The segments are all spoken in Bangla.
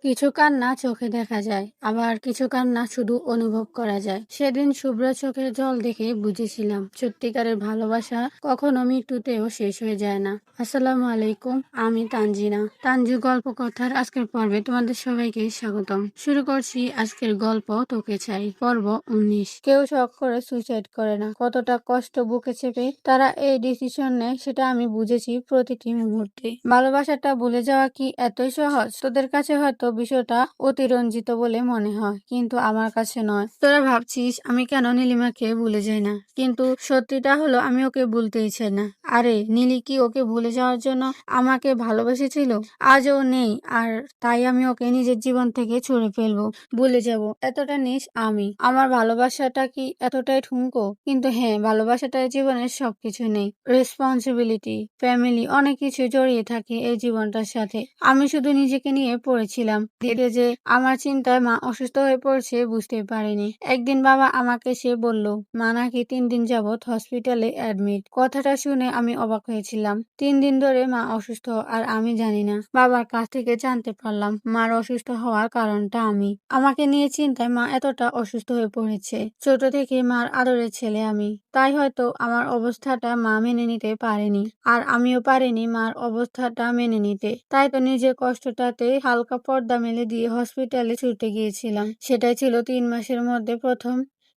কিছু কান্না চোখে দেখা যায়, আবার কিছু কান্না শুধু অনুভব করা যায়। সেদিন শুভ্র চোখের জল দেখে বুঝেছিলাম সত্যিকারের ভালোবাসা কখনো মৃত্যুতেও শেষ হয়ে যায় না। আসসালামু আলাইকুম, আমি তানজিনা। তানজু গল্প কথার আজকের পর্বে তোমাদের সবাইকে স্বাগতম। শুরু করছি আজকের গল্প তোকে চাই, পর্ব 19। কেউ শখ করে সুইসাইড করে না, কতটা কষ্ট বুকে চেপে তারা এই ডিসিশন নেয় সেটা আমি বুঝেছি প্রতিটি মুহূর্তে। ভালোবাসাটা ভুলে যাওয়া কি এতই সহজ? তোদের কাছে হয়তো বিষয়টা অতিরঞ্জিত বলে মনে হয়, কিন্তু আমার কাছে নয়। তোরা ভাবছিস আমি কেন নীলিমাকে ভুলে যাই না, কিন্তু সত্যিটা হলো আমি ওকে ভুলতেই চাই না। আরে নীলি কি ওকে ভুলে যাওয়ার জন্য আমাকে ভালোবেসেছিল? আজও নেই, আর তাই আমি ওকে নিজের জীবন থেকে ছুঁড়ে ফেলবো, ভুলে যাব এতটা নিস আমি? আমার ভালোবাসাটা কি এতটাই ঠুনকো? কিন্তু হ্যাঁ, ভালোবাসাটাই জীবনের সবকিছু নেই। রেসপন্সিবিলিটি, ফ্যামিলি, অনেক কিছু জড়িয়ে থাকে এই জীবনটার সাথে। আমি শুধু নিজেকে নিয়ে পড়েছিলাম। ধীরে যে আমার চিন্তায় মা অসুস্থ হয়ে পড়ছে বুঝতে পারিনি। একদিন বাবা আমাকে সে বলল মা নাকি 3 দিন যাবৎ হসপিটালে অ্যাডমিট। কথাটা শুনে আমি অবাক হয়েছিলাম। 3 দিন ধরে মা অসুস্থ আর আমি জানি না। বাবার কাছ থেকে জানতে পারলাম মার অসুস্থ হওয়ার কারণটা আমি। আমাকে নিয়ে চিন্তায় মা এতটা অসুস্থ হয়ে পড়েছে। ছোট থেকে মার আদরের ছেলে আমি, তাই হয়তো আমার অবস্থাটা মা মেনে নিতে পারেনি, আর আমিও পারিনি মার অবস্থাটা মেনে নিতে। তাই তো নিজের কষ্টটাতে হালকা পর্দা মেলে দিয়ে হসপিটালে ছুটে গিয়েছিলাম। সেটাই ছিল 3 মাসের মধ্যে প্রথম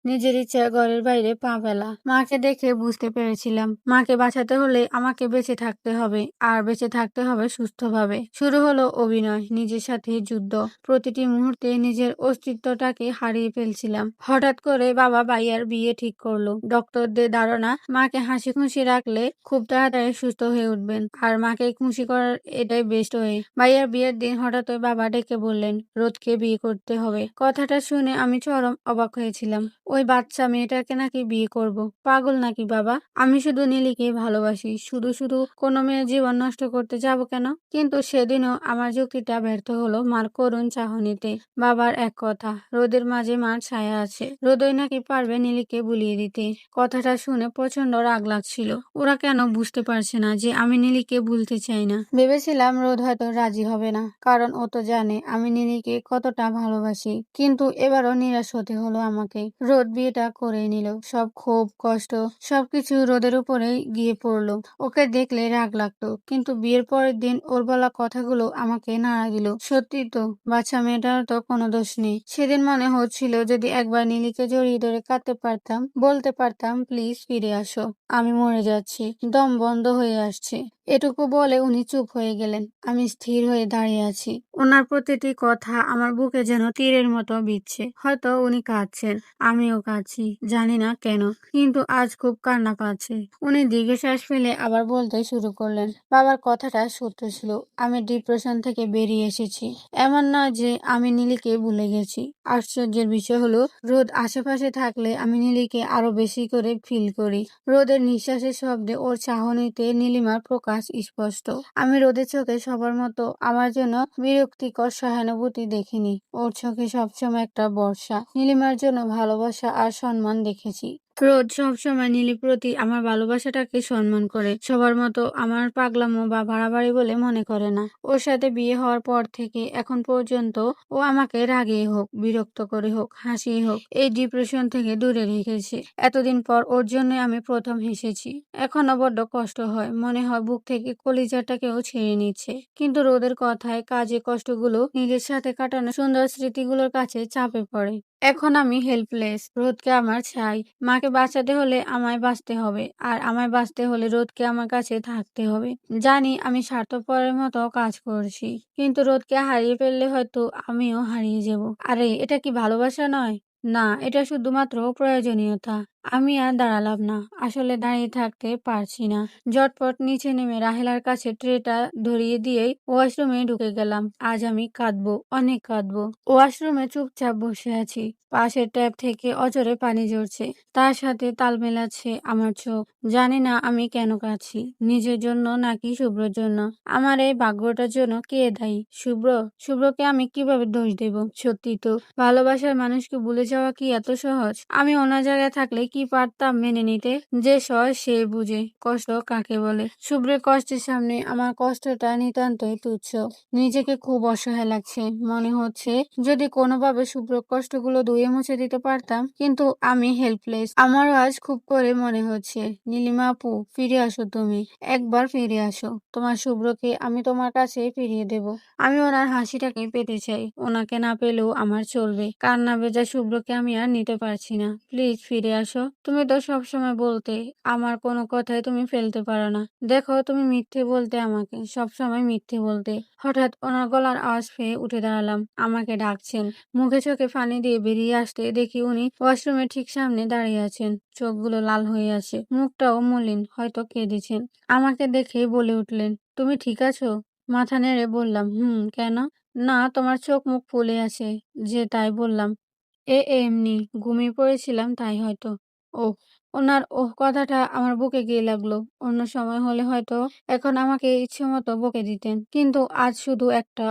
নিজের ইচ্ছায় ঘরের বাইরে পা ফেলা। মাকে দেখে বুঝতে পেরেছিলাম মাকে বাঁচাতে হলে আমাকে বেঁচে থাকতে হবে, আর বেঁচে থাকতে হবে সুস্থভাবে। শুরু হলো অভিনয়, নিজের সাথে যুদ্ধ। প্রতিটি মুহূর্তে নিজের অস্তিত্বটাকে হারিয়ে ফেলছিলাম। হঠাৎ করে বাবা ভাইয়ার বিয়ে ঠিক করলো। ডক্টরদের ধারণা মাকে হাসি খুশি রাখলে খুব তাড়াতাড়ি সুস্থ হয়ে উঠবেন, আর মাকে খুশি করার এটাই বেস্ট ওয়ে। ভাইয়ার বিয়ের দিন হঠাৎ বাবা ডেকে বললেন রোদকে বিয়ে করতে হবে। কথাটা শুনে আমি চরম অবাক হয়েছিলাম। ওই বাচ্চা মেয়েটাকে নাকি বিয়ে করব? পাগল নাকি বাবা? আমি শুধু নীলিকে ভালোবাসি, শুধু শুধু কোনো মেয়ের জীবন নষ্ট করতে যাব কেন? কিন্তু সেদিনও আমার যুক্তিটা ব্যর্থ হলো মার করুণ চাহনিতে। বাবার এক কথা, রোদের মাঝে মার ছায়া আছে, রোদই নাকি পারবে নীলিকে ভুলিয়ে দিতে। কথাটা শুনে প্রচন্ড রাগ লাগছিল। ওরা কেন বুঝতে পারছে না যে আমি নীলিকে ভুলতে চাই না? ভেবেছিলাম রোদ হয়তো রাজি হবে না, কারণ ও তো জানে আমি নীলিকে কতটা ভালোবাসি। কিন্তু এবারও নিরাশ হতে হলো আমাকে। রোদ বিয়েটা করে নিল, সব ক্ষোভ কষ্ট সবকিছু রোদের উপরেই গিয়ে পড়লো। ওকে দেখলে রাগ লাগতো, কিন্তু বিয়ের পরের দিন ওর বলা কথাগুলো আমাকে নাড়া দিল। সত্যি তো, বাচ্চা মেয়েটার তো কোনো দোষ নেই। সেদিন মনে হচ্ছিল যদি একবার নীলিকে জড়িয়ে ধরে কাঁদতে পারতাম, বলতে পারতাম প্লিজ ফিরে আসো, আমি মরে যাচ্ছি, দম বন্ধ হয়ে আসছে। এটুকু বলে উনি চুপ হয়ে গেলেন। আমি স্থির হয়ে দাঁড়িয়ে আছি। ওনার প্রতিটি কথা আমার বুকে যেন তীরের মতো বিঁধছে। হয়তো উনি কাঁদছেন, আমিও কাঁদছি, জানি না কেন, কিন্তু আজ খুব কান্না পাচ্ছে। উনি দীর্ঘশ্বাস ফেলে আবার বলতে শুরু করলেন, বাবার কথাটা সত্য ছিল, আমি ডিপ্রেশন থেকে বেরিয়ে এসেছি। এমন নয় যে আমি নীলিকে ভুলে গেছি। আশ্চর্যের বিষয় হলো রোদ আশেপাশে থাকলে আমি নীলিকে আরো বেশি করে ফিল করি। রোদের নিঃশ্বাসের শব্দে ওর চাহনিতে নীলিমার প্রকাশ স্পষ্ট। আমি রোদের চোখে সবার মতো আমার জন্য বিরক্তিকর সহানুভূতি দেখিনি। ওর চোখে সবসময় একটা বর্ষা, নীলিমার জন্য ভালোবাসা আর সম্মান দেখেছি। রোদ সবসময় নীলির প্রতি আমার ভালোবাসাটাকে সম্মান করে, সবার মতো আমার পাগলামো বা বাড়াবাড়ি বলে মনে করে না। ওর সাথে বিয়ে হওয়ার পর থেকে এখন পর্যন্ত ও আমাকে রাগিয়ে হোক, বিরক্ত করে হোক, হাসিয়ে হোক, এই ডিপ্রেশন থেকে দূরে রেখেছে। এতদিন পর ওর জন্য আমি প্রথম হেসেছি। এখনো বড্ড কষ্ট হয়, মনে হয় বুক থেকে কলিজাটাকেও ছেড়ে নিচ্ছে। কিন্তু রোদের কথায় কাজে কষ্টগুলো নিজের সাথে কাটানো সুন্দর স্মৃতিগুলোর কাছে চাপে পড়ে। এখন আমি হেল্পলেস। রোদকে আমার চাই। মাকে বাঁচাতে হলে আমায় বাঁচতে হবে, আর আমায় বাঁচতে হলে রোদকে আমার কাছে থাকতে হবে। জানি আমি স্বার্থপরের মতো কাজ করছি, কিন্তু রোদকে হারিয়ে ফেললে হয়তো আমিও হারিয়ে যাব। আরে এটা কি ভালোবাসা নয়? না, এটা শুধুমাত্র প্রয়োজনীয়তা। আমি আর দাঁড়ালাম না, আসলে দাঁড়িয়ে থাকতে পারছি না। ঝটপট নিচে নেমে রাহেলার কাছে ট্রেটা ধরিয়ে দিয়েই ওয়াশরুমে ঢুকে গেলাম। আজ আমি কাঁদবো, অনেক কাঁদবো। ওয়াশরুমে চুপচাপ বসে আছি। পাশের ট্যাপ থেকে অঝরে পানি ঝরছে, তার সাথে তাল মেলাচ্ছে আমার চোখ। জানি না আমি কেন কাঁদছি, নিজের জন্য নাকি শুভ্রর জন্য। আমার এই ভাগ্যটার জন্য কে দায়ী? শুভ্র? শুভ্রকে আমি কিভাবে দোষ দেব? সত্যি তো, ভালোবাসার মানুষকে ভুলে যাওয়া কি এত সহজ? আমি ওনার জায়গায় থাকলে কি পারতাম মেনে নিতে? যে সয় সে বুঝে কষ্ট কাকে বলে। শুভ্রের কষ্টের সামনে আমার কষ্টটা নিতান্তই তুচ্ছ। নিজেকে খুব অসহায় লাগছে। মনে হচ্ছে যদি কোনোভাবে শুভ্র কষ্টগুলো ধুয়ে মুছে দিতে পারতাম, কিন্তু আমি হেল্পলেস। আমারও আজ খুব করে মনে হচ্ছে, নীলিমা আপু ফিরে আসো তুমি, একবার ফিরে আসো। তোমার শুভ্রকে আমি তোমার কাছে ফিরিয়ে দেব। আমি ওনার হাসিটাকে পেতে চাই, ওনাকে না পেলেও আমার চলবে। কান্না ভেজা শুভ্রকে আমি আর নিতে পারছি না। প্লিজ ফিরে আসো। তুমি তো সবসময় বলতে আমার কোনো কথাই তুমি ফেলতে পারো না। দেখো তুমি মিথ্যে বলতে, আমাকে সবসময় মিথ্যে বলতে। হঠাৎ ওনার গলার আওয়াজ পেয়ে উঠে দাঁড়ালাম। আমাকে ডাকছেন। মুখে চোখে পানি দিয়ে বেরিয়ে আসতে দেখি উনি ওয়াশরুমের ঠিক সামনে দাঁড়িয়ে আছেন। চোখগুলো লাল হয়ে আছে, মুখটাও মলিন, হয়তো কেঁদেছেন। আমাকে দেখে বলে উঠলেন, তুমি ঠিক আছো? মাথা নেড়ে বললাম, কেন? না, তোমার চোখ মুখ ফুলে আছে যে, তাই বললাম। এমনি ঘুমিয়ে পড়েছিলাম তাই হয়তো। ওহ! ওনার কথাটা আমার বুকে গিয়ে লাগলো। অন্য সময় হলে হয়তো এখন আমাকে ইচ্ছেমতো বকে দিতেন। কিন্তু আজ শুধু একটা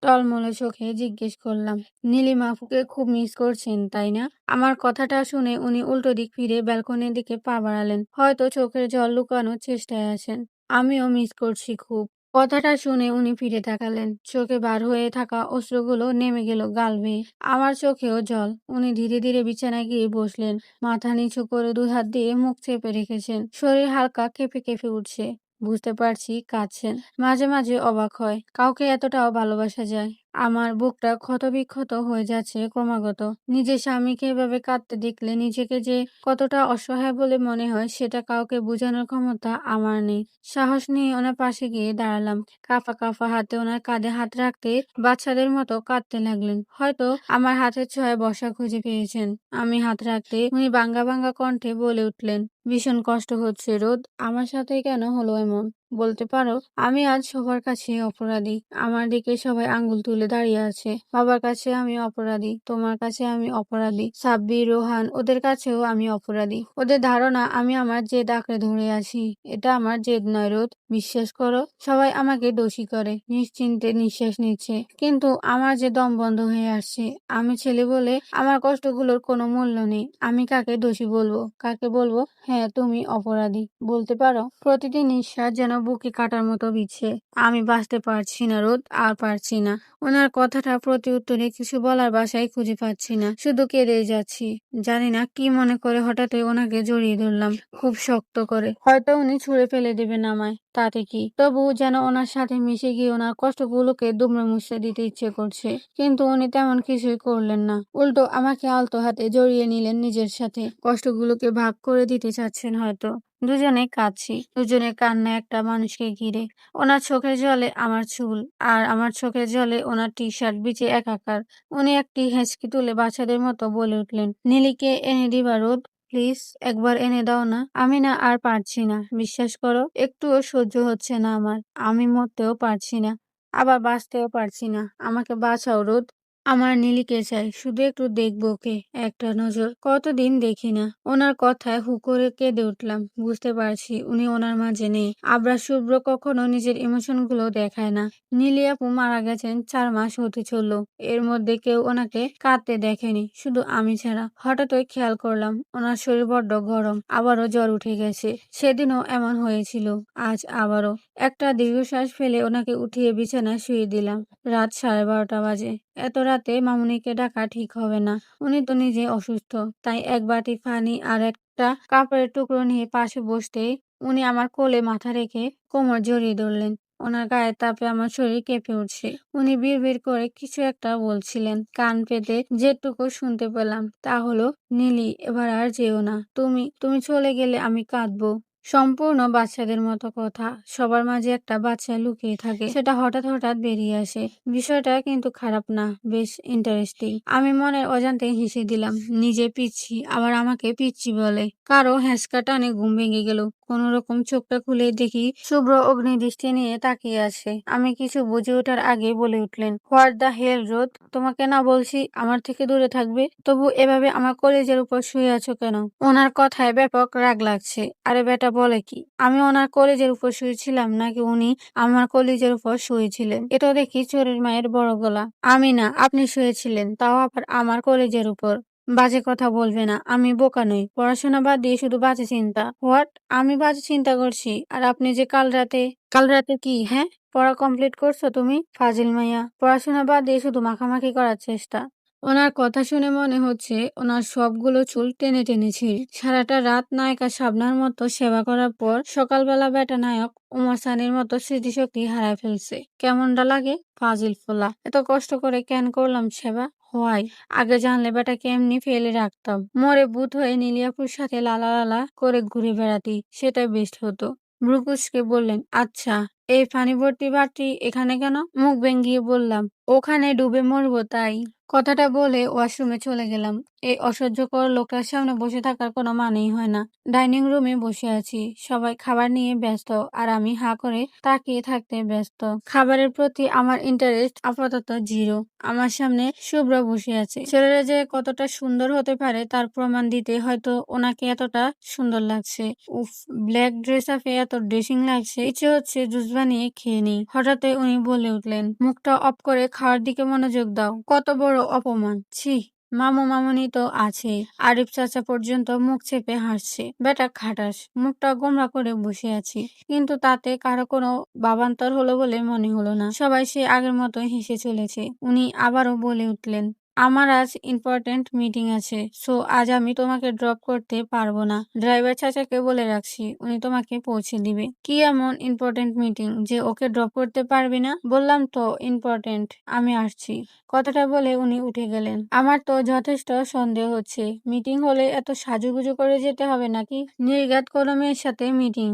টলমলে চোখে জিজ্ঞেস করলাম, নীলিমা আপুকে খুব মিস করছেন তাই না? আমার কথাটা শুনে উনি উল্টো দিক ফিরে ব্যালকনির দিকে পা বাড়ালেন। হয়তো চোখের জল লুকানোর চেষ্টায় আছেন। আমিও মিস করছি খুব। কথাটা শুনে উনি ফিরে তাকালেন। চোখে বার হয়ে থাকা অশ্রুগুলো নেমে গেল গাল বেয়ে। আমার চোখেও জল। উনি ধীরে ধীরে বিছানায় গিয়ে বসলেন। মাথা নিচু করে ২ হাত দিয়ে মুখ চেপে রেখেছেন। শরীর হালকা কেঁপে কেঁপে উঠছে। বুঝতে পারছি কাঁদছেন। মাঝে মাঝে অবাক হয়, কাউকে এতটাও ভালোবাসা যায়। আমার বুকটা ক্ষতবিক্ষত হয়ে যাচ্ছে ক্রমাগত। নিজের স্বামীকে এভাবে কাঁদতে দেখলে নিজেকে যে কতটা অসহায় বলে মনে হয়, সেটা কাউকে বোঝানোর ক্ষমতা আমার নেই। সাহস নিয়ে ওনার পাশে গিয়ে দাঁড়ালাম। কাঁপা কাঁপা হাতে ওনার কাঁধে হাত রাখতে বাচ্চাদের মতো কাঁদতে লাগলেন। হয়তো আমার হাতের ছোঁয়ায় বসা খুঁজে পেয়েছেন। আমি হাত রাখতে উনি ভাঙা ভাঙা কণ্ঠে বলে উঠলেন, ভীষণ কষ্ট হচ্ছে রোদ, আমার সাথে কেন হলো এমন? বলতে পারো? আমি আজ সবার কাছে অপরাধী। আমার দিকে সবাই আঙ্গুল তুলে দাঁড়িয়ে আছে। বাবার কাছে আমি অপরাধী, তোমার কাছে আমি অপরাধী, সাব্বির, রোহান, ওদের কাছেও আমি অপরাধী। ওদের ধারণা আমি আমার জেদ আঁকড়ে ধরে আছি। এটা আমার জেদ নয় রোদ, বিশ্বাস করো। সবাই আমাকে দোষী করে, নিশ্চিন্তে নিঃশ্বাস নিচ্ছে, কিন্তু আমার যে দম বন্ধ হয়ে আসছে। আমি ছেলে বলে আমার কষ্টগুলোর কোনো মূল্য নেই। আমি কাকে দোষী বলবো, কাকে বলবো হ্যাঁ তুমি অপরাধী? বলতে পারো? প্রতিটি নিঃশ্বাস যেন বুকে কাটার মতো বিচ্ছে। আমি বাঁচতে পারছি না রোদ, আর পারছি না। ওনার কথাটা প্রতি উত্তরে কিছু বলার ভাষাই খুঁজে পাচ্ছি না, শুধু কেঁদেই যাচ্ছি। জানি না কি মনে করে হঠাৎই ওনাকে জড়িয়ে ধরলাম খুব শক্ত করে। হয়তো উনি ছুঁড়ে ফেলে দেবেন আমায়, তাতে কি? তবু যেন ওনার সাথে মিশে গিয়ে ওনার কষ্টগুলোকে দুমড়ে মুচড়ে দিতে ইচ্ছে করছে। কিন্তু উনি তেমন কিছুই করলেন না। উল্টো আমাকে আলতো হাতে জড়িয়ে নিলেন নিজের সাথে। কষ্টগুলোকে ভাগ করে দিতে চাচ্ছেন হয়তো। দুজনে কাঁদছি, দুজনের কান্না একটা মানুষকে ঘিরে। ওনার চোখের জলে আমার চুল, আর আমার চোখের জলে ওনার টি শার্ট ভিজে একাকার। উনি একটি হেঁচকি তুলে বাচ্চাদের মতো বলে উঠলেন, নীলিকে এনে দিবা রোদ? প্লিজ একবার এনে দাও না। আমি না আর পারছি না, বিশ্বাস করো, একটুও সহ্য হচ্ছে না আমার। আমি মরতেও পারছি না, আবার বাঁচতেও পারছি না। আমাকে বাঁচাও রোদ। আমার নীলিকে চাই, শুধু একটু দেখবো ওকে, একটা নজর। কতদিন দেখি না। ওনার কথায় হু করে কেঁদে উঠলাম। বুঝতে পারছি উনি ওনার মাঝে নেই। আবরার শুভ্র কখনো নিজের ইমোশন গুলো দেখায় না। নীলি আপু মারা গেছেন 4 মাস হতে চললো। এর মধ্যে কেউ ওনাকে কাঁদতে দেখেনি, শুধু আমি ছাড়া। হঠাৎই খেয়াল করলাম ওনার শরীর বড্ড গরম, আবারও জ্বর উঠে গেছে। সেদিনও এমন হয়েছিল, আজ আবারও। একটা দীর্ঘশ্বাস ফেলে ওনাকে উঠিয়ে বিছানায় শুয়ে দিলাম। রাত 12:30 বাজে। এত রাতে মামুনিকে ডাকা ঠিক হবে না। উনি তো নিজে অসুস্থ। তাই এক বাটি পানি আর একটা কাপড়ের টুকরো নিয়ে পাশে বসতেই উনি আমার কোলে মাথা রেখে কোমর জড়িয়ে ধরলেন। ওনার গায়ের তাপে আমার শরীর কেঁপে উঠছে। উনি বিড়বিড় করে কিছু একটা বলছিলেন। কান পেতে যেটুকু শুনতে পেলাম তা হলো, নীলি এবার আর যেও না। তুমি তুমি চলে গেলে আমি কাঁদবো। সম্পূর্ণ বাচ্চাদের মতো কথা। সবার মাঝে একটা বাচ্চা লুকিয়ে থাকে, সেটা হঠাৎ হঠাৎ বেরিয়ে আসে। বিষয়টা কিন্তু খারাপ না, বেশ ইন্টারেস্টিং। আমি মনের অজান্তে হেসে দিলাম। নিজে পিচ্ছি, আবার আমাকে পিচ্ছি বলে। কারো হ্যাঁচকা টানে ঘুম ভেঙে গেল। কোন রকম চোখটা খুলে দেখি শুভ্র অগ্নিদৃষ্টি নিয়ে তাকিয়ে আছে। আমি কিছু বুঝে ওঠার আগে বলে উঠলেন, হোয়াট দ্য হেল রোদ, তোমাকে না বলছি আমার থেকে দূরে থাকবে? তবু এভাবে আমার কলেজের উপর শুয়ে আছো কেন? ওনার কথায় ব্যাপক রাগ লাগছে। আরে বেটা বলে কি? আমি ওনার কলেজের উপর শুয়েছিলাম নাকি উনি আমার কলেজের উপর শুয়েছিলেন? এটা দেখি চোরের মায়ের বড় গলা। আমি না, আপনি শুয়েছিলেন, তাও আবার আমার কলেজের উপর। বাজে কথা বলবে না। আমি বোকা নই। পড়াশোনা বাদ দিয়ে শুধু বাজে চিন্তা। হোয়াট? আমি বাজে চিন্তা করছি? আর আপনি যে কাল রাতে কি, হ্যাঁ? পড়া কমপ্লিট করছো তুমি? ফাজিল মাইয়া। পড়াশোনা বাদ দিয়ে শুধু মাখামাখি করার চেষ্টা। ওনার কথা শুনে মনে হচ্ছে ওনার সবগুলো চুল টেনে টেনে ছিঁড়ি। সারাটা রাত নায়িকা শাবনার মতো সেবা করার পর সকালবেলা বেটা নায়ক ওমর সানির মতো স্মৃতিশক্তি হারায় ফেলছে। কেমনটা লাগে? ফাজিল ফোলা। এত কষ্ট করে কেন করলাম সেবা? হোয়াই? আগে জানলে বেটাকে এমনি ফেলে রাখতাম। মরে ভূত হয়ে নীলিয়াপুর সাথে লালা লালা করে ঘুরে বেড়াতি। সেটাই বেস্ট হতো। ভ্রুকুচকে বললেন, আচ্ছা, এই পানি ভর্তি বাটি এখানে কেন? মুখ ভেঙ্গিয়ে বললাম, ওখানে ডুবে মরবো তাই। কথাটা বলে ওয়াশরুমে চলে গেলাম। এই অসহ্যকর লোকটার সামনে বসে থাকার কোনো মানেই হয় না। ডাইনিং রুমে বসে আছি। সবাই খাবার নিয়ে ব্যস্ত আর আমি হাঁ করে তাকিয়ে থাকতে ব্যস্ত। খাবারের প্রতি আমার ইন্টারেস্ট আপাতত জিরো। আমার সামনে শুভ্র বসে আছে। ছেলেরা যে কতটা সুন্দর হতে পারে তার প্রমাণ দিতে হয়তো ওনাকে এতটা সুন্দর লাগছে। উফ, ব্ল্যাক ড্রেস আপে এত ড্রেসিং লাগছে, ইচ্ছে হচ্ছে জুস বানিয়ে খেয়ে নিই। হঠাৎই উনি বলে উঠলেন, মুখটা অফ করে খাওয়ার দিকে মনোযোগ দাও। কত বড় অপমান! ছি! মামু মামুনি তো আছেই, আরিফ চাচা পর্যন্ত মুখ চেপে হাসছে। বেটা খাটাস, মুখটা গোমড়া করে বসে আছি, কিন্তু তাতে কারো কোনো ভাবান্তর হলো বলে মনে হলো না। সবাই সে আগের মতোই হেসে চলেছে। উনি আবারও বলে উঠলেন, আমার আজ ইম্পর্টেন্ট মিটিং আছে, সো আজ আমি তোমাকে ড্রপ করতে পারবো না। ড্রাইভার চাচাকে বলে রাখছি, উনি তোমাকে পৌঁছে দিবে। কি এমন ইম্পর্টেন্ট মিটিং যে ওকে ড্রপ করতে পারবি না? বললাম তো ইম্পর্টেন্ট, আমি আসছি। কথাটা বলে উনি উঠে গেলেন। আমার তো যথেষ্ট সন্দেহ হচ্ছে, মিটিং হলে এত সাজুগুজু করে যেতে হবে নাকি? নির্ঘাত কোনো মেয়ের সাথে মিটিং?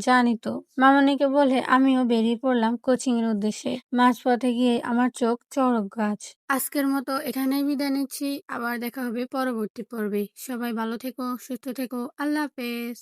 জানি তো। মামনিকে বলে আমিও বেরিয়ে পড়লাম কোচিং এর উদ্দেশ্যে। মাঝপথে গিয়ে আমার চোখ চড়ক গাছ। আজকের মতো এখানেই বিদায় নিচ্ছি। আবার দেখা হবে পরবর্তী পর্বে। সবাই ভালো থেকো, সুস্থ থেকো। আল্লাহ হাফেজ।